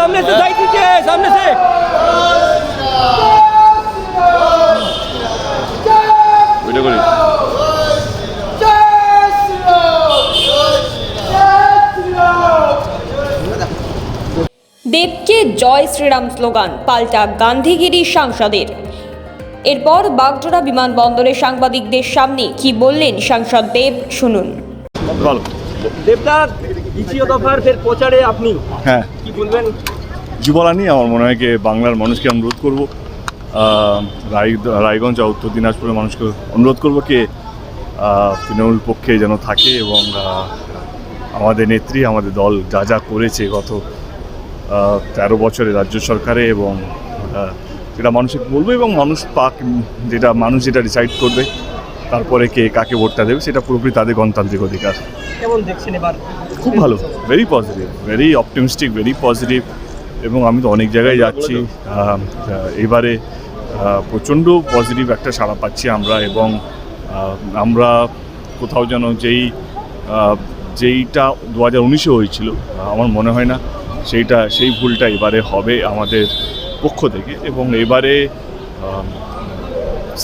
सामने से साइड कीजिए, सामने से। वीडियो करिए। দেবকে জয় শ্রীরাম স্লোগান পাল্টা গান্ধীগিরি সাংসদের। এরপর বাগডোরা বিমানবন্দরে সাংবাদিকদের সামনে কি বললেন সাংসদ দেব, শুনুন। বলো। দেবদা, দ্বিতীয় দফার ফের প্রচারে আপনি হ্যাঁ, কি বলবেন? কিছু বলার নেই। আমার মনে হয় কি বাংলার মানুষকে অনুরোধ করবো, রায়গঞ্জ আর উত্তর দিনাজপুরের মানুষকে অনুরোধ করবো কি তৃণমূল পক্ষে যেন থাকে এবং আমাদের নেত্রী, আমাদের দল যা যা করেছে গত 13 বছরে রাজ্য সরকারে, এবং সেটা মানুষকে বলবো এবং মানুষ পাক, যেটা মানুষ যেটা ডিসাইড করবে তারপরে কে কাকে ভোটটা দেবে সেটা পুরোপুরি তাদের গণতান্ত্রিক অধিকার। কেমন দেখছেন এবার? খুব ভালো, very positive, very optimistic, very positive. এবং আমি তো অনেক জায়গায় যাচ্ছি, এবারে প্রচণ্ড পজিটিভ একটা সাড়া পাচ্ছি আমরা। এবং আমরা কোথাও যেন যেইটা 2019-এ হয়েছিল, আমার মনে হয় না সেই ভুলটা এবারে হবে আমাদের পক্ষ থেকে। এবং এবারে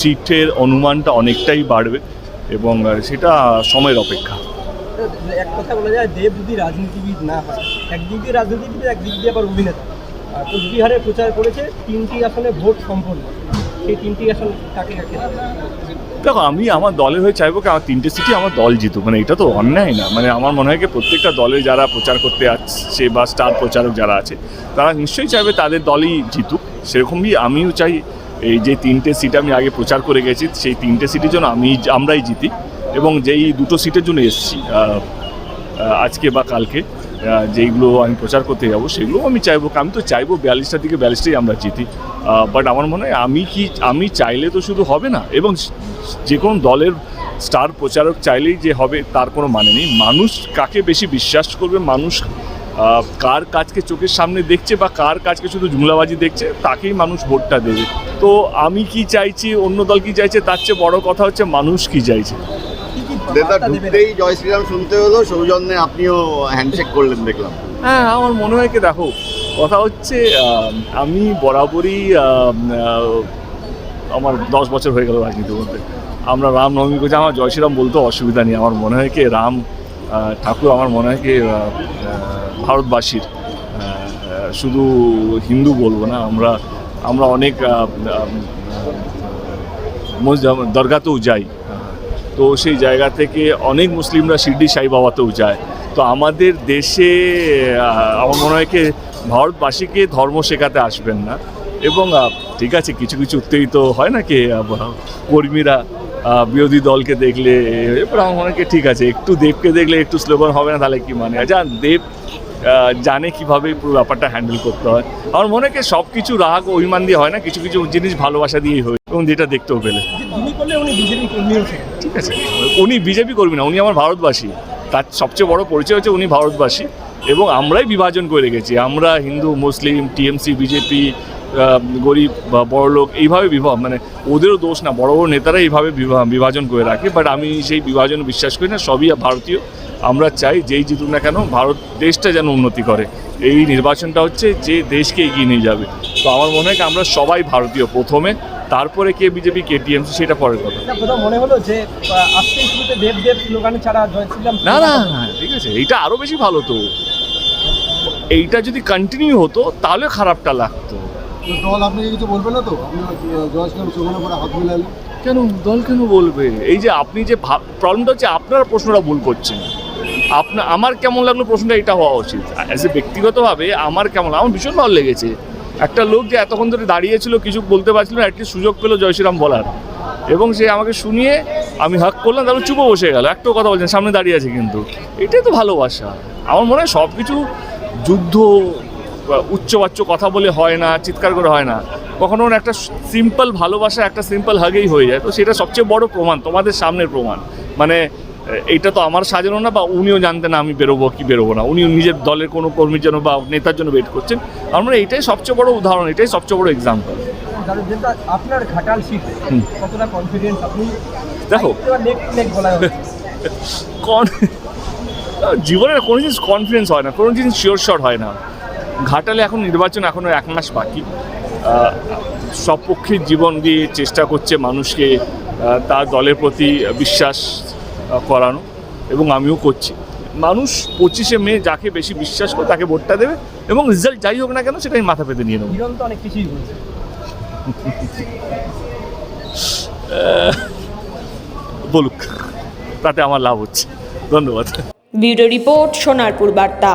সিটের অনুমানটা অনেকটাই বাড়বে এবং সেটা সময়ের অপেক্ষা। এক কথা বলা যায়, দেব যদি রাজনীতিবিদ না হয়, একদিক দিয়ে রাজনীতিবিদ, একদিক দিয়ে আবার অভিনেতা। কোচবিহারে প্রচার করেছে 3টি আসনে ভোট সম্পন্ন, সেই 3টি আসন কাকে কাকে? দেখো, আমি আমার দলের হয়ে চাইবো কি আমার 3টে সিটি আমার দল জিতুক, মানে এটা তো অন্যায় না। মানে আমার মনে হয় কি প্রত্যেকটা দলে যারা প্রচার করতে আসছে বা স্টার প্রচারক যারা আছে তারা নিশ্চয়ই চাইবে তাদের দলই জিতুক। সেরকমই আমিও চাই এই যে 3টে সিট আমি আগে প্রচার করে গেছি, সেই 3টে সিটের জন্য আমরাই জিতি। এবং যেই 2টো সিটের জন্য এসেছি আজকে বা কালকে, যেইগুলো আমি প্রচার করতে যাবো সেগুলো আমি চাইবো, আমি তো চাইবো 42টার দিকে 42টাই আমরা জিতি। বাট আমার মনে হয় আমি চাইলে তো শুধু হবে না, এবং যে কোনো দলের স্টার প্রচারক চাইলেই যে হবে তার কোনো মানে নেই। মানুষ কাকে বেশি বিশ্বাস করবে, মানুষ কার কাজকে চোখের সামনে দেখছে বা কার কাজকে শুধু জুমলাবাজি দেখছে, তাকেই মানুষ ভোটটা দেবে। তো আমি কি চাইছি, অন্য দল কি চাইছে, তার চেয়ে বড় কথা হচ্ছে মানুষ কি চাইছে। দাদা, ঢুকতেই জয় শ্রীরাম শুনতে হলো, সৌজন্যে আপনিও হ্যান্ডশেক করলেন দেখলাম। হ্যাঁ, আমার মনে হয় কি দেখো, কথা হচ্ছে আমি বরাবরই আমার 10 বছর হয়ে গেল রাজনীতির মধ্যে। আমরা রামনবমী করছি, আমার জয় শ্রীরাম বলতে অসুবিধা নেই। আমার মনে হয় কি রাম ঠাকুর, আমার মনে হয় কি ভারতবাসীর, শুধু হিন্দু বলবো না, আমরা অনেক দরগাতেও যাই। তো সেই জায়গা থেকে অনেক মুসলিমরা শিরডি সাই বাবাতেও যায়। তো আমাদের দেশে আমার মনে হয় কি ভারতবাসীকে ধর্ম শেখাতে আসবেন না। এবং ঠিক আছে, কিছু কিছু উত্তেজিত হয় না কি কর্মীরা বিরোধী দলকে দেখলে, এরপর আমার মনে হয় কি ঠিক আছে, একটু দেবকে দেখলে একটু স্লোগান হবে না, তাহলে কি মানে? আচ্ছা, দেব জানে কীভাবে পুরো ব্যাপারটা হ্যান্ডেল করতে হয়। আমার মনে হয় সব কিছু রাগ অভিমান দিয়ে হয় না, কিছু কিছু জিনিস ভালোবাসা দিয়েই হয়, এবং যেটা দেখতেও পেলে। ঠিক আছে, উনি বিজেপি কর্মী না, উনি আমার ভারতবাসী। তার সবচেয়ে বড় পরিচয় হচ্ছে উনি ভারতবাসী, এবং আমরাই বিভাজন করে রেখেছি। আমরা হিন্দু, মুসলিম, টিএমসি, বিজেপি, গরিব বা বড়লোক, এইভাবে মানে ওদেরও দোষ না, বড় বড় নেতারা এইভাবে বিভাজন করে রাখে। বাট আমি সেই বিভাজনে বিশ্বাস করি না, সবই ভারতীয়। আমরা চাই যেই জিতুক না কেন ভারত দেশটা যেন উন্নতি করে। এই নির্বাচনটা হচ্ছে যে দেশকে এগিয়ে নিয়ে যাবে। তো আমার মনে হয় আমরা সবাই ভারতীয় প্রথমে, তারপরে কে বিজেপি কে টিএমসি সেটা পরের কথা। মনে হলো যে আজকেই শুরুতে দেব দেব স্লোগান ছাড়া জয় শ্রীরাম না, ঠিক আছে, এইটা আরও বেশি ভালো। তো এইটা যদি কন্টিনিউ হতো তাহলে খারাপটা লাগতো। দল আপনাকে কিছু বলবে না তো? জয় শ্রীরাম স্লোগানের পরে হাত মিলালেন কেন? দল কেন বলবে? এই যে আপনি যে প্রবলেমটা হচ্ছে আপনার প্রশ্নটা ভুল করছেন। আমার কেমন লাগলো প্রশ্নটা এটা হওয়া উচিত। অ্যাজ এ ব্যক্তিগতভাবে আমার কেমন, আমার ভীষণ ভালো লেগেছে। একটা লোক যে এতক্ষণ ধরে দাঁড়িয়েছিল, কিছু বলতে পারছিল না, অ্যাটলিস্ট সুযোগ পেলো জয় শ্রীরাম বলার, এবং সে আমাকে শুনিয়ে আমি হাক করলাম, তারপর চুপও বসে গেল। একটাও কথা বলছেন, সামনে দাঁড়িয়ে আছে, কিন্তু এটাই তো ভালোবাসা। আমার মনে হয় সব কিছু যুদ্ধ উচ্চবাচ্য কথা বলে হয় না, চিৎকার করে হয় না, কখনো একটা সিম্পল ভালোবাসা, একটা সিম্পল হাগেই হয়ে যায়। তো সেটা সবচেয়ে বড় প্রমাণ, তোমাদের সামনের প্রমাণ। মানে এইটা তো আমার সাজানো না, বা উনিও জানতেন না আমি বেরোবো কি বেরোবো না। উনি নিজের দলের কোনো কর্মীর জন্য বা নেতার জন্য ওয়েট করছেন। আমরা এইটাই সবচেয়ে বড় উদাহরণ, এটাই সবচেয়ে বড় এক্সাম্পল। আপনার ঘাটাল সিট কতটা কনফিডেন্স আপনি? দেখো, জীবনের কোনো জিনিস কনফিডেন্স হয় না, কোনো জিনিস শিওর শট হয় না। ঘাটালে এখন নির্বাচন এখনও 1 মাস বাকি। সব পক্ষের জীবন দিয়ে চেষ্টা করছে মানুষকে তার দলের প্রতি বিশ্বাস করানো, এবং আমিও করছি। মানুষ 25শে মে যাকে বেশি বিশ্বাস করে তাকে ভোটটা দেবে, এবং রেজাল্ট যাই হোক না কেন সেটা আমি মাথা পেতে নিয়ে নেবো। হিরণ তো অনেক কিছুই বলছে। বলুক, তাতে আমার লাভ হচ্ছে। ধন্যবাদ। ব্যুরো রিপোর্ট, সোনারপুর বার্তা।